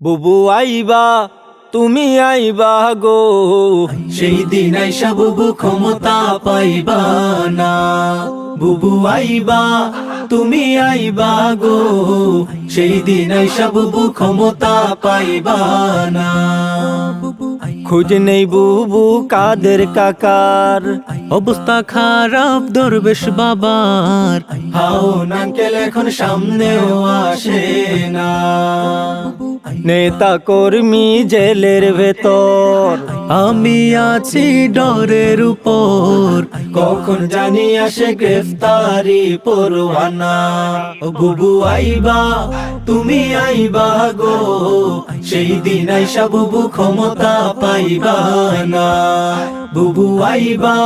বুবু আইবা তুমি আইবা গো, সেই দিন আইসা বুবু ক্ষমতা পাইবা না। বুবু আইবা তুমি আইবা গো, সেই দিন আইসা বুবু ক্ষমতা পাইবা না। খোঁজ নেই বুবু কাদের কাকার, অবস্থা খারাপ দরবেশ বাবার। হাউন আঙ্কেল এখন সামনেও আসে না। নেতা কর্মী জেলের ভেতর, আমি আছি ডরের উপর, কখন জানি আসে গ্রেফতারি পরোয়ানা। ও বুবু আইবা তুমি আইবা গো, সেই দিন আইসা বুবু ক্ষমতা পাইবা না। বুবু আইবা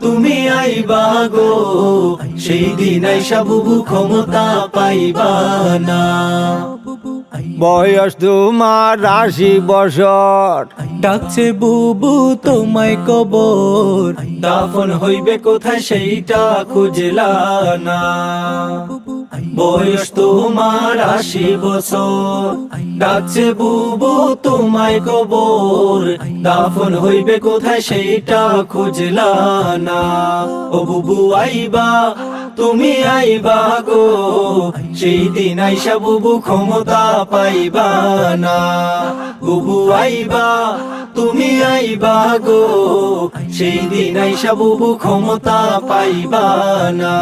তুমি আইবা গো, সেই দিন আইসা বুবু ক্ষমতা পাইবা না। বয়স তোমার 80 বছর, ডাকছে বুবু তোমায় কবর, দাফন হইবে কোথায় সেইটা খুঁজলা না। বয়স তোমার 80 বছর, ডাকছে বুবু তোমায় কবর, দাফন হইবে কোথায় সেইটা খুঁজলা না। ও বুবু আইবা তুমি আইবা গো, সেই দিন আইসা বুবু ক্ষমতা পাইবা না। বুবু আইবা তুমি আইবা গো, সেই দিন আইসা বুবু ক্ষমতা পাইবা না।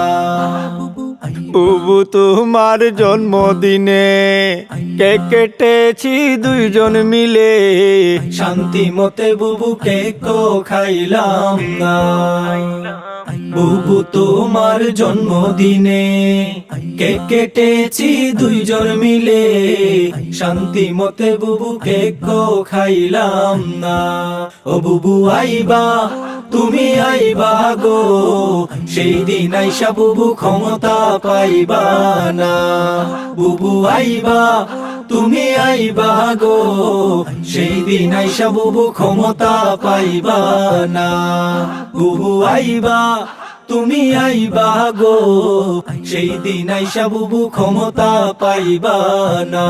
বুবু তোমার জন্মদিনে কেক কেটেছি দুইজন মিলে, শান্তি মতে বুবু কেক খাইলাম না। বুবু তোমার জন্মদিনে কেক কেটেছি দুইজন মিলে, শান্তি মতে বুবু কেক খাইলাম না। ও বুবু আইবা তুমি আইবা গো, সেই দিন আইসা বুবু ক্ষমতা পাইবা না। বুবু আইবা তুমি আইবা গো, সেই দিন আইসা বুবু ক্ষমতা পাইবা না। বুবু আইবা তুমি আইবা গো, সেই দিন আইসা বুবু ক্ষমতা পাইবা না।